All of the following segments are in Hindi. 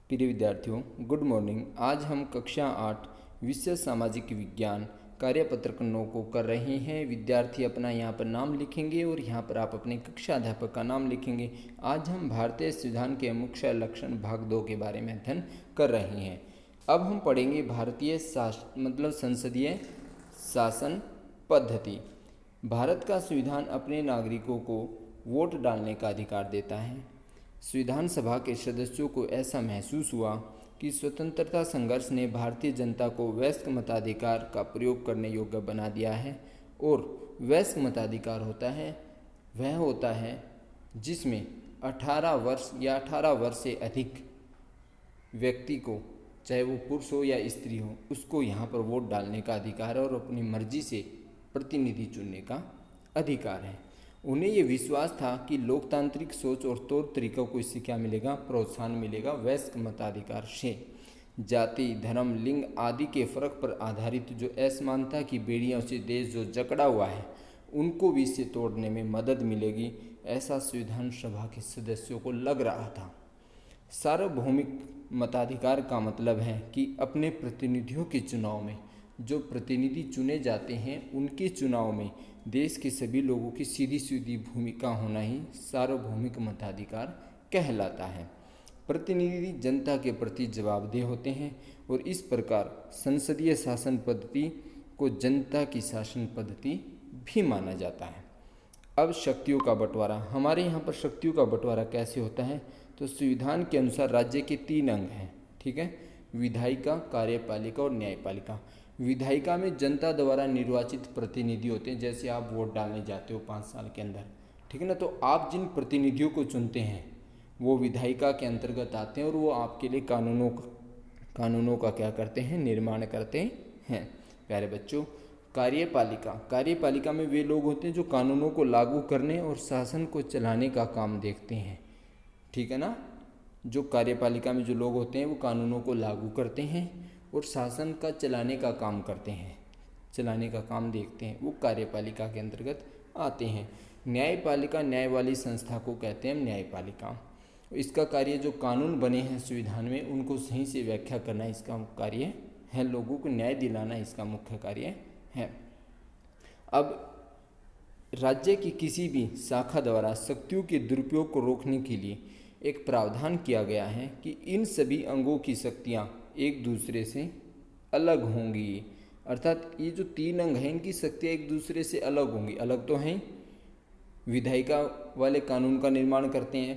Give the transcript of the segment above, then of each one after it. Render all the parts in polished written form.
प्रिय विद्यार्थियों, गुड मॉर्निंग। आज हम कक्षा 8 विषय सामाजिक विज्ञान कार्यपत्रक 9 को कर रहे हैं। विद्यार्थी अपना यहाँ पर नाम लिखेंगे और यहाँ पर आप अपने कक्षा अध्यापक का नाम लिखेंगे। आज हम भारतीय संविधान के मुख्य लक्षण भाग 2 के बारे में अध्ययन कर रहे हैं। अब हम पढ़ेंगे भारतीय संसदीय शासन पद्धति। भारत का संविधान अपने नागरिकों को वोट डालने का अधिकार देता है। संविधान सभा के सदस्यों को ऐसा महसूस हुआ कि स्वतंत्रता संघर्ष ने भारतीय जनता को वयस्क मताधिकार का प्रयोग करने योग्य बना दिया है। और वयस्क मताधिकार वह होता है जिसमें 18 वर्ष या 18 वर्ष से अधिक व्यक्ति को, चाहे वो पुरुष हो या स्त्री हो, उसको यहाँ पर वोट डालने का अधिकार है और अपनी मर्जी से प्रतिनिधि चुनने का अधिकार है। उन्हें ये विश्वास था कि लोकतांत्रिक सोच और तौर तरीकों को इससे क्या मिलेगा, प्रोत्साहन मिलेगा वयस्क मताधिकार से। जाति, धर्म, लिंग आदि के फर्क पर आधारित जो असमानता की बेड़ियों से देश जो जकड़ा हुआ है, उनको भी इससे तोड़ने में मदद मिलेगी, ऐसा संविधान सभा के सदस्यों को लग रहा था। सार्वभौमिक मताधिकार का मतलब है कि अपने प्रतिनिधियों के चुनाव में जो प्रतिनिधि चुने जाते हैं, उनके चुनाव में देश के सभी लोगों की सीधी सीधी भूमिका होना ही सार्वभौमिक मताधिकार कहलाता है। प्रतिनिधि जनता के प्रति जवाबदेह होते हैं और इस प्रकार संसदीय शासन पद्धति को जनता की शासन पद्धति भी माना जाता है। अब शक्तियों का बंटवारा। हमारे यहाँ पर शक्तियों का बंटवारा कैसे होता है, तो संविधान के अनुसार राज्य के 3 अंग हैं, ठीक है। विधायिका, कार्यपालिका और न्यायपालिका। विधायिका में जनता द्वारा निर्वाचित प्रतिनिधि होते हैं। जैसे आप वोट डालने जाते हो 5 साल के अंदर, ठीक है ना, तो आप जिन प्रतिनिधियों को चुनते हैं वो विधायिका के अंतर्गत आते हैं और वो आपके लिए कानूनों का क्या करते हैं, निर्माण करते हैं। प्यारे बच्चों, कार्यपालिका में वे लोग होते हैं जो कानूनों को लागू करने और शासन को चलाने का काम देखते हैं, ठीक है ना। जो कार्यपालिका में जो लोग होते हैं वो कानूनों को लागू करते हैं और शासन का चलाने का काम करते हैं, चलाने का काम देखते हैं, वो कार्यपालिका के अंतर्गत आते हैं। न्यायपालिका, न्याय वाली संस्था को कहते हैं न्यायपालिका। इसका कार्य जो कानून बने हैं संविधान में उनको सही से व्याख्या करना इसका कार्य है, लोगों को न्याय दिलाना इसका मुख्य कार्य है। अब राज्य की किसी भी शाखा द्वारा शक्तियों के दुरुपयोग को रोकने के लिए एक प्रावधान किया गया है कि इन सभी अंगों की शक्तियाँ एक दूसरे से अलग होंगी। अर्थात ये जो 3 अंग हैं इनकी शक्तियाँ एक दूसरे से अलग होंगी। अलग तो हैं, विधायिका वाले कानून का निर्माण करते हैं,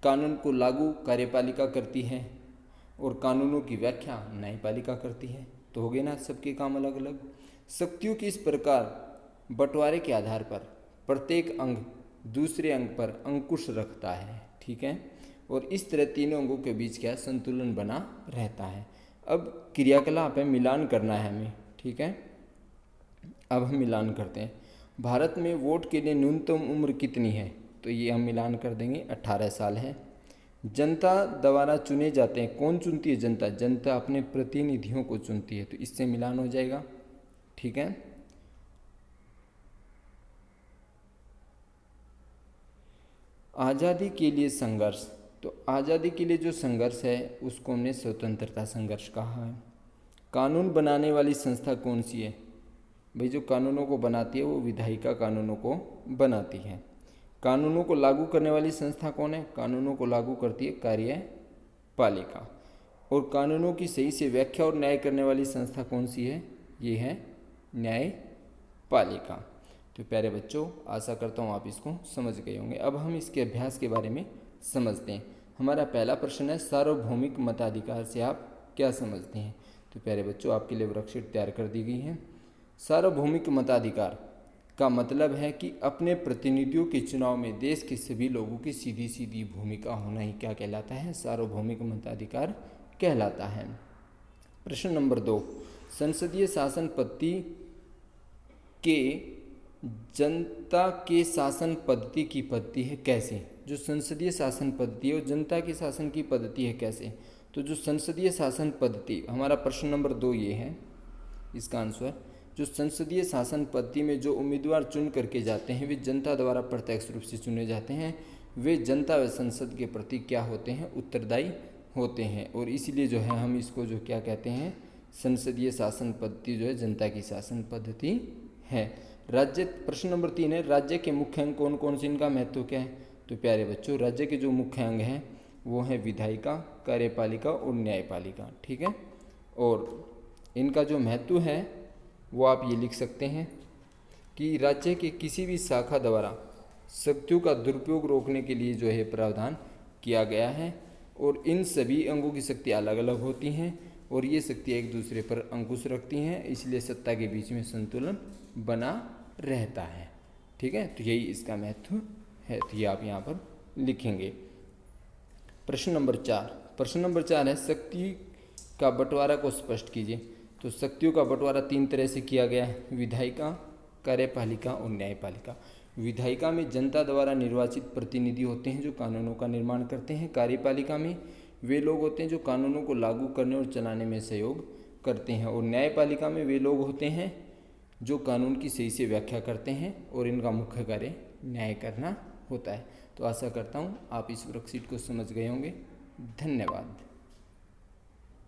कानून को लागू कार्यपालिका करती है और कानूनों की व्याख्या न्यायपालिका करती है। तो हो गए ना सबके काम अलग अलग। शक्तियों की इस प्रकार बंटवारे के आधार पर प्रत्येक अंग दूसरे अंग पर अंकुश रखता है, ठीक है, और इस तरह तीनों अंगों के बीच क्या संतुलन बना रहता है। अब क्रियाकलाप है, मिलान करना है हमें, ठीक है। अब हम मिलान करते हैं। भारत में वोट के लिए न्यूनतम उम्र कितनी है, तो ये हम मिलान कर देंगे, 18 साल है। जनता द्वारा चुने जाते हैं। कौन चुनती है? जनता अपने प्रतिनिधियों को चुनती है, तो इससे मिलान हो जाएगा, ठीक है। आज़ादी के लिए संघर्ष, तो आज़ादी के लिए जो संघर्ष है उसको हमने स्वतंत्रता संघर्ष कहा है। कानून बनाने वाली संस्था कौन सी है? भाई जो कानूनों को बनाती है वो विधायिका कानूनों को बनाती है। कानूनों को लागू करने वाली संस्था कौन है? कानूनों को लागू करती है कार्यपालिका। और कानूनों की सही से व्याख्या और न्याय करने वाली संस्था कौन सी है? ये है न्यायपालिका। तो प्यारे बच्चों, आशा करता हूँ आप इसको समझ गए होंगे। अब हम इसके अभ्यास के बारे में समझते हैं। हमारा पहला प्रश्न है, सार्वभौमिक मताधिकार से आप क्या समझते हैं? तो प्यारे बच्चों, आपके लिए वर्कशीट तैयार कर दी गई है। सार्वभौमिक मताधिकार का मतलब है कि अपने प्रतिनिधियों के चुनाव में देश के सभी लोगों की सीधी सीधी भूमिका होना ही क्या कहलाता है? सार्वभौमिक मताधिकार कहलाता है। प्रश्न नंबर 2, संसदीय शासन पद्धति के जनता के शासन पद्धति की पद्धति है कैसे? जो संसदीय शासन पद्धति है वो जनता की शासन की पद्धति है कैसे? तो जो संसदीय शासन पद्धति, हमारा प्रश्न नंबर 2 ये है इसका आंसर। जो संसदीय शासन पद्धति में जो उम्मीदवार चुन करके जाते हैं वे जनता द्वारा प्रत्यक्ष रूप से चुने जाते हैं। वे जनता व संसद के प्रति क्या होते हैं? उत्तरदायी होते हैं और इसीलिए जो है हम इसको जो क्या कहते हैं, संसदीय शासन पद्धति जो है जनता की शासन पद्धति है। राज्य, प्रश्न नंबर 3 है, राज्य के मुख्य अंग कौन कौन से, इनका महत्व क्या है। तो प्यारे बच्चों, राज्य के जो मुख्य अंग हैं वो हैं विधायिका, कार्यपालिका और न्यायपालिका। ठीक है, और इनका जो महत्व है वो आप ये लिख सकते हैं कि राज्य के किसी भी शाखा द्वारा शक्तियों का दुरुपयोग रोकने के लिए जो है प्रावधान किया गया है और इन सभी अंगों की शक्ति अलग अलग होती हैं और ये शक्तियाँ एक दूसरे पर अंकुश रखती हैं, इसलिए सत्ता के बीच में संतुलन बना रहता है। ठीक है, तो यही इसका महत्व है, तो ये आप यहाँ पर लिखेंगे। प्रश्न नंबर 4, प्रश्न नंबर 4 है, शक्ति का बंटवारा को स्पष्ट कीजिए। तो शक्तियों का बंटवारा 3 तरह से किया गया है, विधायिका, कार्यपालिका और न्यायपालिका। विधायिका में जनता द्वारा निर्वाचित प्रतिनिधि होते हैं जो कानूनों का निर्माण करते हैं। कार्यपालिका में वे लोग होते हैं जो कानूनों को लागू करने और चलाने में सहयोग करते हैं। और न्यायपालिका में वे लोग होते हैं जो कानून की सही से व्याख्या करते हैं और इनका मुख्य कार्य न्याय करना होता है। तो आशा करता हूँ आप इस वर्कशीट को समझ गए होंगे। धन्यवाद।